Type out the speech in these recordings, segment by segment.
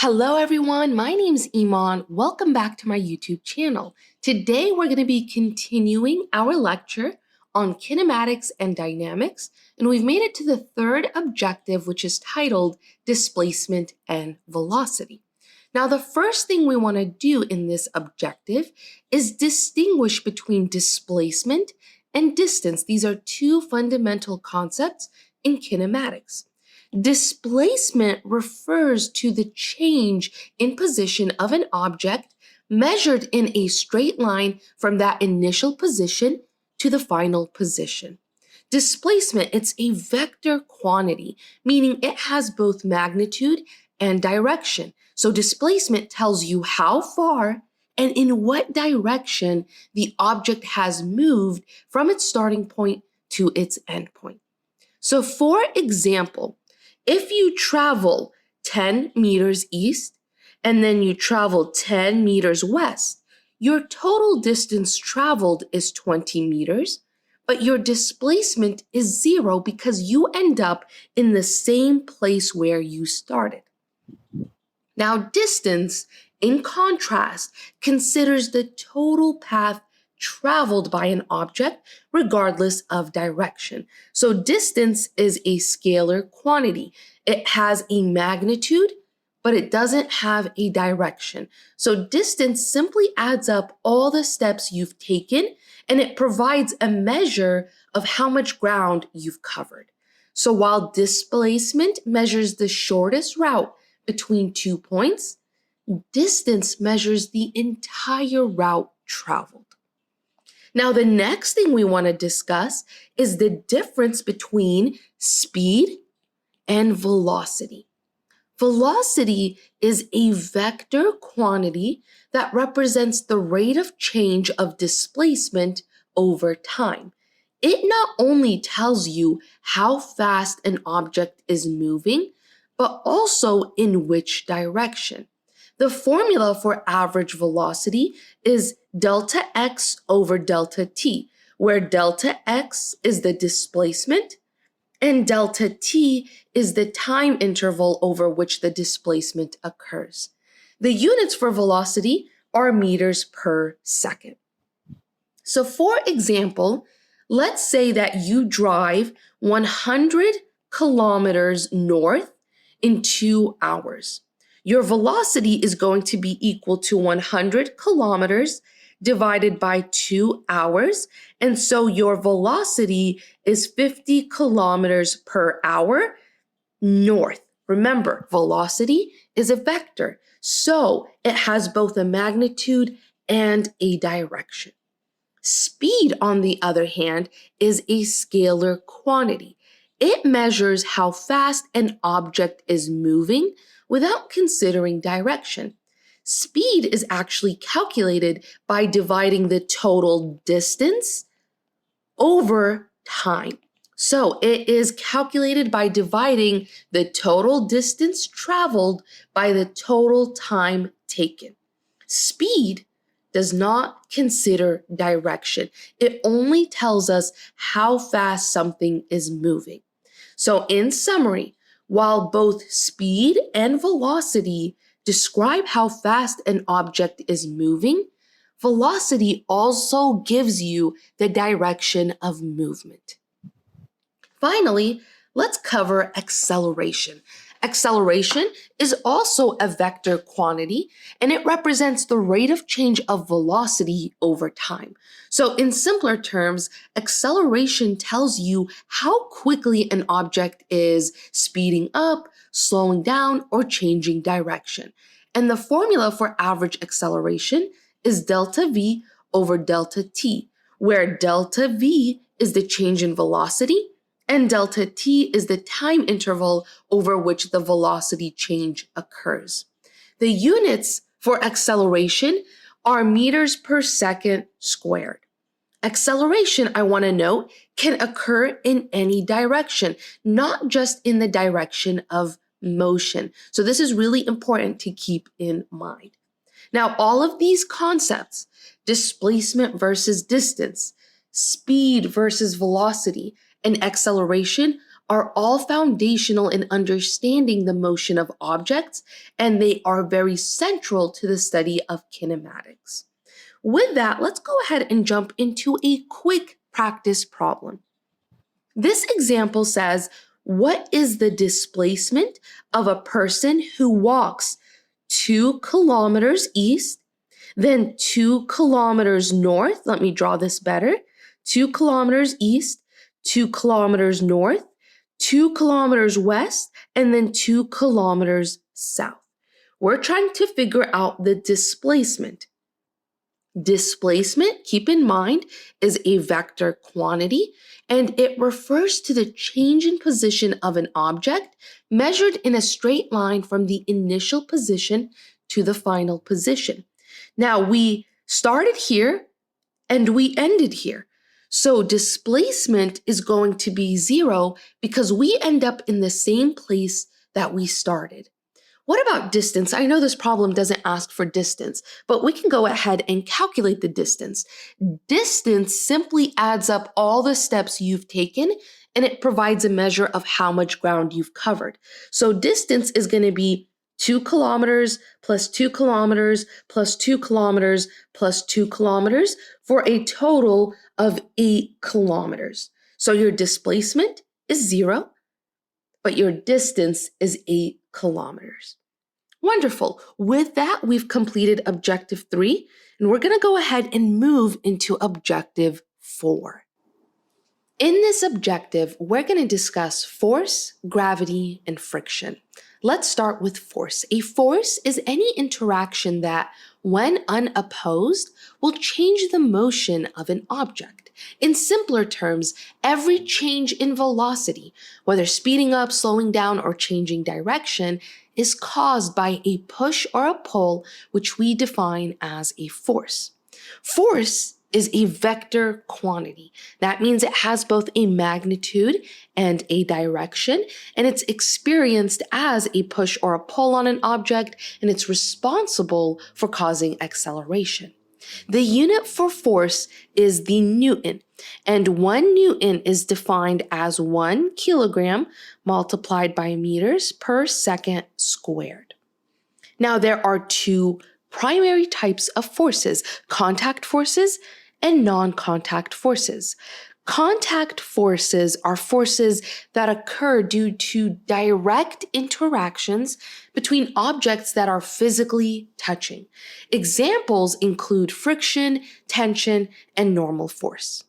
Hello everyone, my name's Iman. Welcome back to my YouTube channel. Today we're going to be continuing our lecture on kinematics and dynamics, and we've made it to the third objective, which is titled Displacement and Velocity. Now, the first thing we want to do in this objective is distinguish between displacement and distance. These are two fundamental concepts in kinematics. Displacement refers to the change in position of an object measured in a straight line from that initial position to the final position. Displacement, it's a vector quantity, meaning it has both magnitude and direction. So displacement tells you how far and in what direction the object has moved from its starting point to its end point. So for example, if you travel 10 meters east and then you travel 10 meters west, your total distance traveled is 20 meters, but your displacement is 0 because you end up in the same place where you started. Now, distance, in contrast, considers the total path traveled by an object regardless of direction. So distance is a scalar quantity. It has a magnitude, but it doesn't have a direction. So distance simply adds up all the steps you've taken, and it provides a measure of how much ground you've covered. So while displacement measures the shortest route between 2 points, distance measures the entire route traveled. Now, the next thing we want to discuss is the difference between speed and velocity. Velocity is a vector quantity that represents the rate of change of displacement over time. It not only tells you how fast an object is moving, but also in which direction. The formula for average velocity is delta x over delta t, where delta x is the displacement and delta t is the time interval over which the displacement occurs. The units for velocity are meters per second. So for example, let's say that you drive 100 kilometers north in 2 hours. Your velocity is going to be equal to 100 kilometers divided by 2 hours. And so your velocity is 50 kilometers per hour north. Remember, velocity is a vector, so it has both a magnitude and a direction. Speed, on the other hand, is a scalar quantity. It measures how fast an object is moving without considering direction. Speed is actually calculated by dividing the total distance over time. So it is calculated by dividing the total distance traveled by the total time taken. Speed does not consider direction. It only tells us how fast something is moving. So in summary, while both speed and velocity describe how fast an object is moving, velocity also gives you the direction of movement. Finally, let's cover acceleration. Acceleration is also a vector quantity, and it represents the rate of change of velocity over time. So in simpler terms, acceleration tells you how quickly an object is speeding up, slowing down, or changing direction. And the formula for average acceleration is delta v over delta t, where delta v is the change in velocity, and delta t is the time interval over which the velocity change occurs. The units for acceleration are meters per second squared. Acceleration, I want to note, can occur in any direction, not just in the direction of motion. So this is really important to keep in mind. Now, all of these concepts, displacement versus distance, speed versus velocity, and acceleration, are all foundational in understanding the motion of objects, and they are very central to the study of kinematics. With that, let's go ahead and jump into a quick practice problem. This example says, what is the displacement of a person who walks 2 kilometers east, then 2 kilometers north? Let me draw this better. 2 kilometers east, 2 kilometers north, 2 kilometers west, and then 2 kilometers south. We're trying to figure out the displacement. Displacement, keep in mind, is a vector quantity, and it refers to the change in position of an object measured in a straight line from the initial position to the final position. Now, we started here and we ended here. So displacement is going to be 0 because we end up in the same place that we started. What about distance? I know this problem doesn't ask for distance, but we can go ahead and calculate the distance. Distance simply adds up all the steps you've taken, and it provides a measure of how much ground you've covered. So distance is going to be 2 kilometers plus 2 kilometers plus 2 kilometers plus 2 kilometers for a total of 8 kilometers. So your displacement is 0, but your distance is 8 kilometers. Wonderful. With that, we've completed objective 3, and we're going to go ahead and move into objective 4. In this objective, we're going to discuss force, gravity, and friction. Let's start with force. A force is any interaction that, when unopposed, will change the motion of an object. In simpler terms, every change in velocity, whether speeding up, slowing down, or changing direction, is caused by a push or a pull, which we define as a force. Force is a vector quantity. That means it has both a magnitude and a direction, and it's experienced as a push or a pull on an object, and it's responsible for causing acceleration. The unit for force is the Newton, and 1 Newton is defined as 1 kilogram multiplied by meters per second squared. Now, there are 2 primary types of forces: contact forces and non-contact forces. Contact forces are forces that occur due to direct interactions between objects that are physically touching. Examples include friction, tension, and normal force.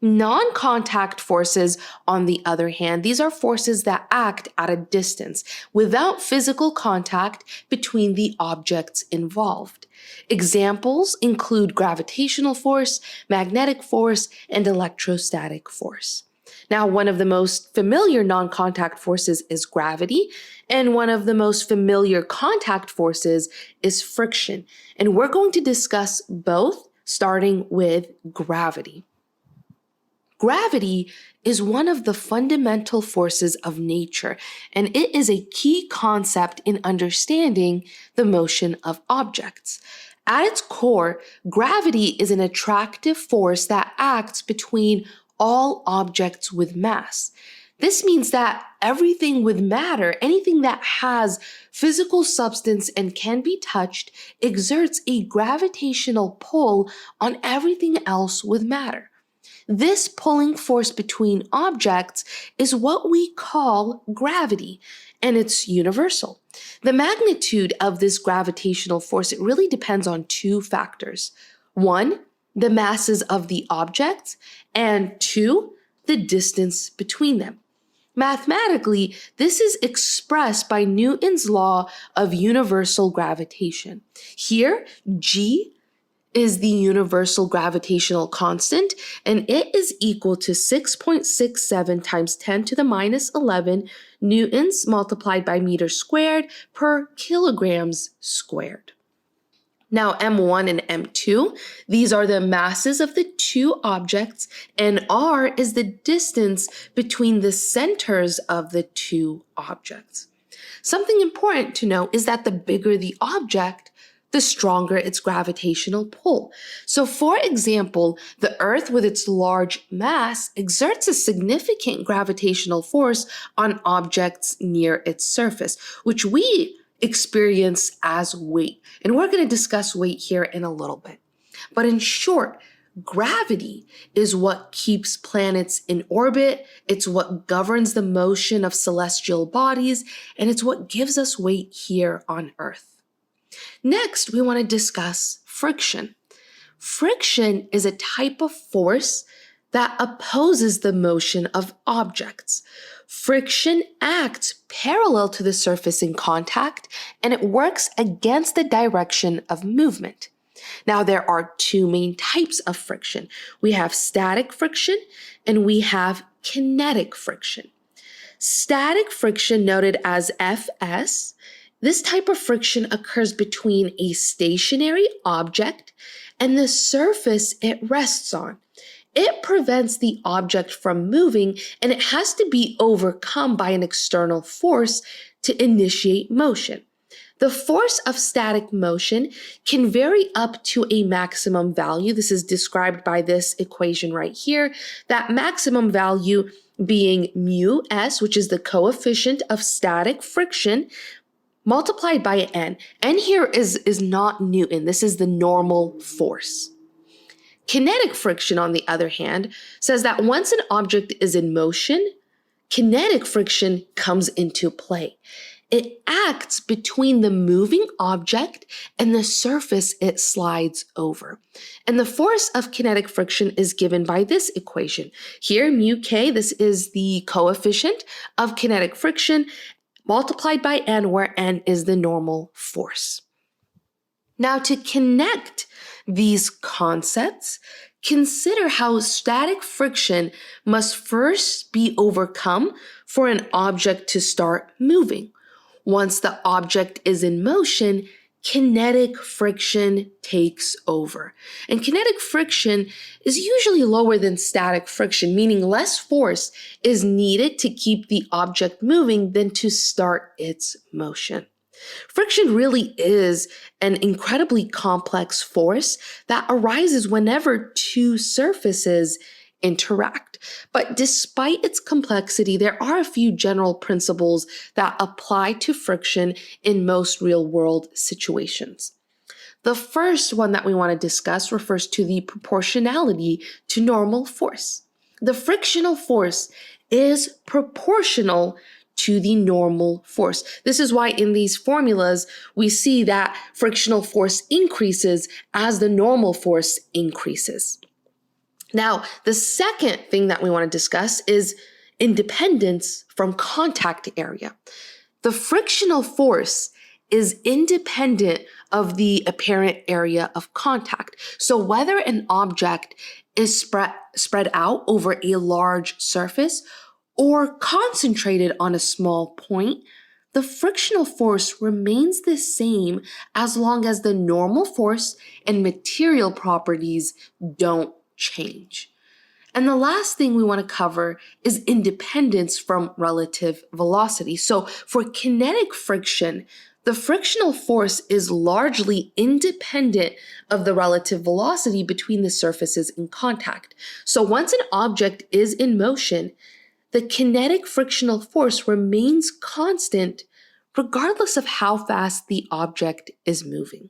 Non-contact forces, on the other hand, these are forces that act at a distance without physical contact between the objects involved. Examples include gravitational force, magnetic force, and electrostatic force. Now, one of the most familiar non-contact forces is gravity, and one of the most familiar contact forces is friction. And we're going to discuss both, starting with gravity. Gravity is one of the fundamental forces of nature, and it is a key concept in understanding the motion of objects. At its core, gravity is an attractive force that acts between all objects with mass. This means that everything with matter, anything that has physical substance and can be touched, exerts a gravitational pull on everything else with matter. This pulling force between objects is what we call gravity, and it's universal. The magnitude of this gravitational force, it really depends on 2 factors. 1, the masses of the objects, and 2, the distance between them. Mathematically, this is expressed by Newton's law of universal gravitation. Here, G is the universal gravitational constant, and it is equal to 6.67 times 10 to the minus 11 newtons multiplied by meters squared per kilograms squared. Now, M1 and M2, these are the masses of the 2 objects, and R is the distance between the centers of the 2 objects. Something important to note is that the bigger the object, the stronger its gravitational pull. So for example, the Earth with its large mass exerts a significant gravitational force on objects near its surface, which we experience as weight. And we're going to discuss weight here in a little bit. But in short, gravity is what keeps planets in orbit, it's what governs the motion of celestial bodies, and it's what gives us weight here on Earth. Next, we want to discuss friction. Friction is a type of force that opposes the motion of objects. Friction acts parallel to the surface in contact, and it works against the direction of movement. Now, there are two main types of friction. We have static friction and we have kinetic friction. Static friction, noted as Fs, this type of friction occurs between a stationary object and the surface it rests on. It prevents the object from moving, and it has to be overcome by an external force to initiate motion. The force of static motion can vary up to a maximum value. This is described by this equation right here. That maximum value being mu s, which is the coefficient of static friction, multiplied by n. N here is not Newton. This is the normal force. Kinetic friction, on the other hand, says that once an object is in motion, kinetic friction comes into play. It acts between the moving object and the surface it slides over. And the force of kinetic friction is given by this equation. Here, mu k, this is the coefficient of kinetic friction, multiplied by n, where n is the normal force. Now, to connect these concepts, consider how static friction must first be overcome for an object to start moving. Once the object is in motion, kinetic friction takes over. And kinetic friction is usually lower than static friction, meaning less force is needed to keep the object moving than to start its motion. Friction really is an incredibly complex force that arises whenever two surfaces interact. But despite its complexity, there are a few general principles that apply to friction in most real-world situations. The first one that we want to discuss refers to the proportionality to normal force. The frictional force is proportional to the normal force. This is why in these formulas, we see that frictional force increases as the normal force increases. Now, the second thing that we want to discuss is independence from contact area. The frictional force is independent of the apparent area of contact. So whether an object is spread out over a large surface or concentrated on a small point, the frictional force remains the same as long as the normal force and material properties don't change. And the last thing we want to cover is independence from relative velocity. So for kinetic friction, the frictional force is largely independent of the relative velocity between the surfaces in contact. So once an object is in motion, the kinetic frictional force remains constant regardless of how fast the object is moving.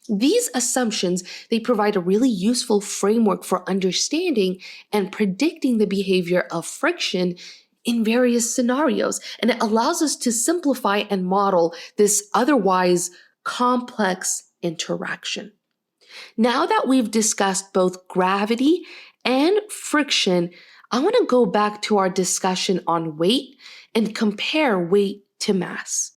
These assumptions, they provide a really useful framework for understanding and predicting the behavior of friction in various scenarios, and it allows us to simplify and model this otherwise complex interaction. Now that we've discussed both gravity and friction, I want to go back to our discussion on weight and compare weight to mass.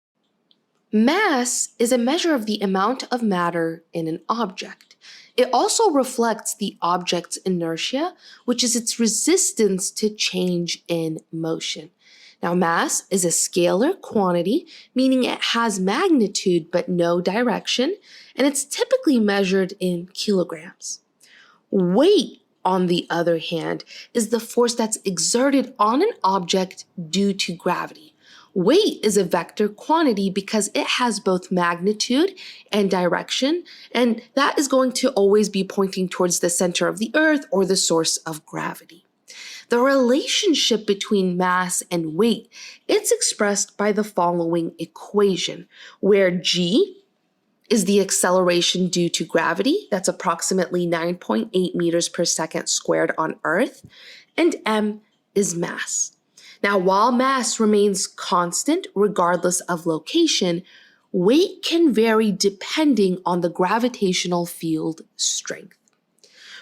Mass is a measure of the amount of matter in an object. It also reflects the object's inertia, which is its resistance to change in motion. Now, mass is a scalar quantity, meaning it has magnitude but no direction, and it's typically measured in kilograms. Weight, on the other hand, is the force that's exerted on an object due to gravity. Weight is a vector quantity because it has both magnitude and direction, and that is going to always be pointing towards the center of the earth or the source of gravity. The relationship between mass and weight, it's expressed by the following equation, where g is the acceleration due to gravity, that's approximately 9.8 meters per second squared on Earth, and m is mass. Now, while mass remains constant regardless of location, weight can vary depending on the gravitational field strength.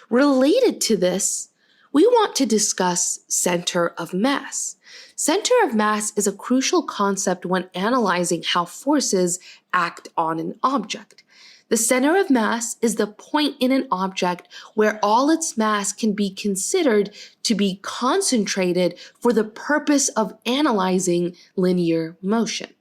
Related to this, we want to discuss center of mass. Center of mass is a crucial concept when analyzing how forces act on an object. The center of mass is the point in an object where all its mass can be considered to be concentrated for the purpose of analyzing linear motion.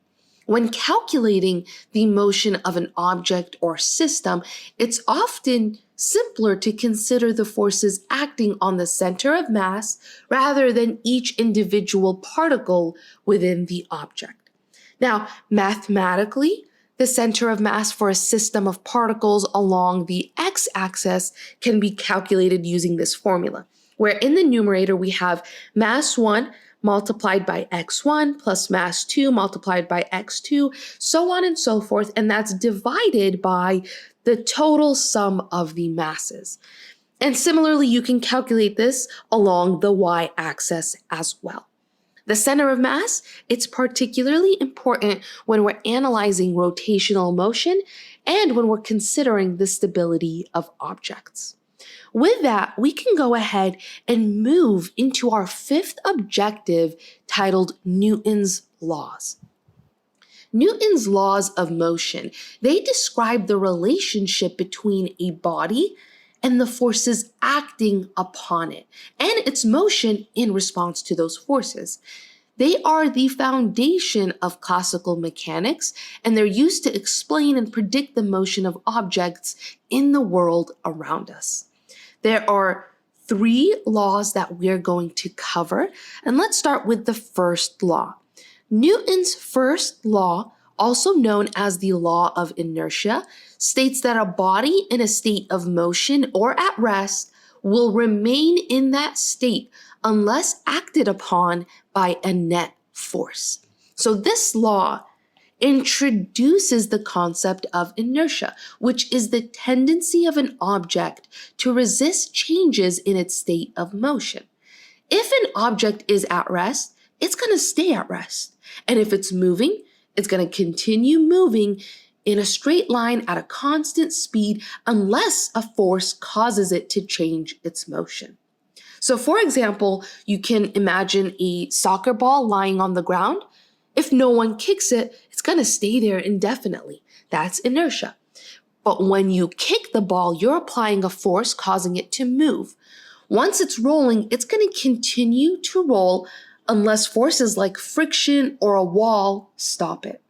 When calculating the motion of an object or system, it's often simpler to consider the forces acting on the center of mass rather than each individual particle within the object. Now, mathematically, the center of mass for a system of particles along the x-axis can be calculated using this formula, where in the numerator we have mass 1 multiplied by x1 plus mass 2 multiplied by x2, so on and so forth, and that's divided by the total sum of the masses. And similarly, you can calculate this along the y-axis as well. The center of mass, it's particularly important when we're analyzing rotational motion and when we're considering the stability of objects. With that, we can go ahead and move into our fifth objective titled Newton's Laws. Newton's laws of motion, they describe the relationship between a body and the forces acting upon it, and its motion in response to those forces. They are the foundation of classical mechanics, and they're used to explain and predict the motion of objects in the world around us. There are 3 laws that we're going to cover, and let's start with the first law. Newton's first law, also known as the law of inertia, states that a body in a state of motion or at rest will remain in that state unless acted upon by a net force. So this law introduces the concept of inertia, which is the tendency of an object to resist changes in its state of motion. If an object is at rest, it's going to stay at rest. And if it's moving, it's going to continue moving in a straight line at a constant speed unless a force causes it to change its motion. So for example, you can imagine a soccer ball lying on the ground. If no one kicks it, it's going to stay there indefinitely. That's inertia. But when you kick the ball, you're applying a force causing it to move. Once it's rolling, it's going to continue to roll unless forces like friction or a wall stop it.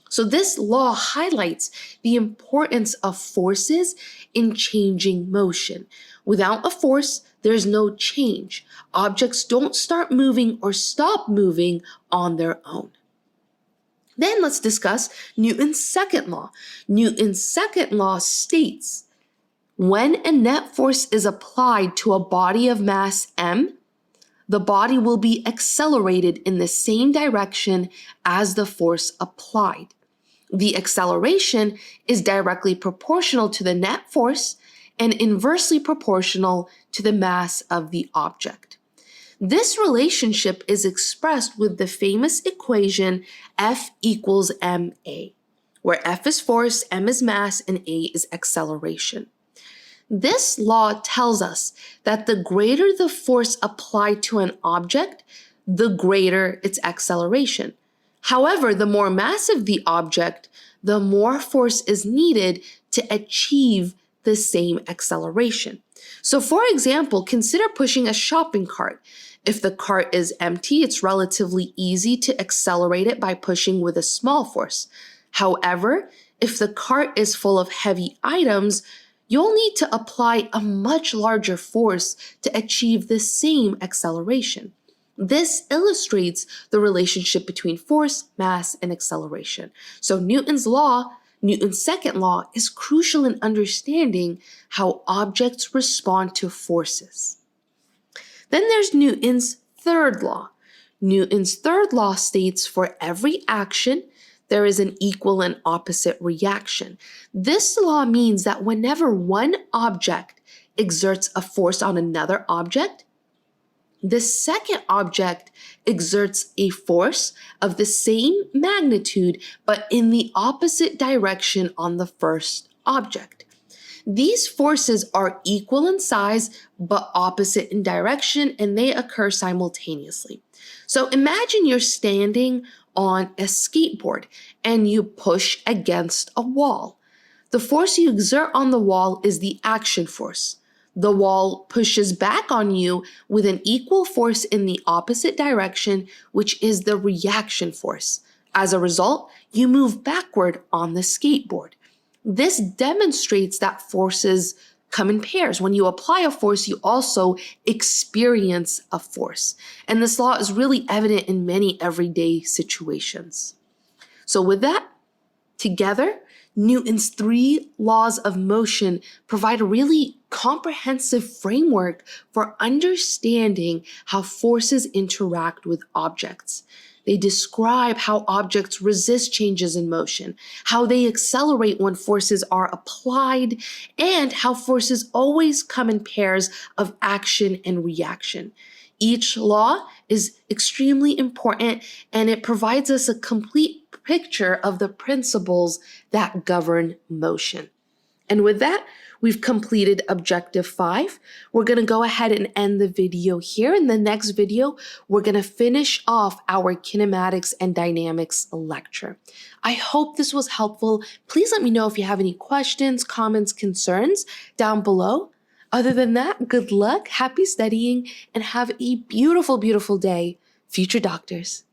So this law highlights the importance of forces in changing motion. Without a force, there's no change. Objects don't start moving or stop moving on their own. Then let's discuss Newton's second law. Newton's second law states, when a net force is applied to a body of mass m, the body will be accelerated in the same direction as the force applied. The acceleration is directly proportional to the net force and inversely proportional to the mass of the object. This relationship is expressed with the famous equation F equals ma, where F is force, m is mass, and a is acceleration. This law tells us that the greater the force applied to an object, the greater its acceleration. However, the more massive the object, the more force is needed to achieve the same acceleration. So for example, consider pushing a shopping cart. If the cart is empty, it's relatively easy to accelerate it by pushing with a small force. However, if the cart is full of heavy items, you'll need to apply a much larger force to achieve the same acceleration. This illustrates the relationship between force, mass, and acceleration. So Newton's second law, is crucial in understanding how objects respond to forces. Then there's Newton's third law. Newton's third law states for every action, there is an equal and opposite reaction. This law means that whenever one object exerts a force on another object, the second object exerts a force of the same magnitude but in the opposite direction on the first object. These forces are equal in size but opposite in direction, and they occur simultaneously. So imagine you're standing on a skateboard and you push against a wall. The force you exert on the wall is the action force. The wall pushes back on you with an equal force in the opposite direction, which is the reaction force. As a result, you move backward on the skateboard. This demonstrates that forces come in pairs. When you apply a force, you also experience a force. And this law is really evident in many everyday situations. So with that, together, Newton's three laws of motion provide a really comprehensive framework for understanding how forces interact with objects. They describe how objects resist changes in motion, how they accelerate when forces are applied, and how forces always come in pairs of action and reaction. Each law is extremely important, and it provides us a complete picture of the principles that govern motion. And with that, we've completed objective 5. We're going to go ahead and end the video here. In the next video, we're going to finish off our kinematics and dynamics lecture. I hope this was helpful. Please let me know if you have any questions, comments, concerns down below. Other than that, good luck, happy studying, and have a beautiful, beautiful day, future doctors.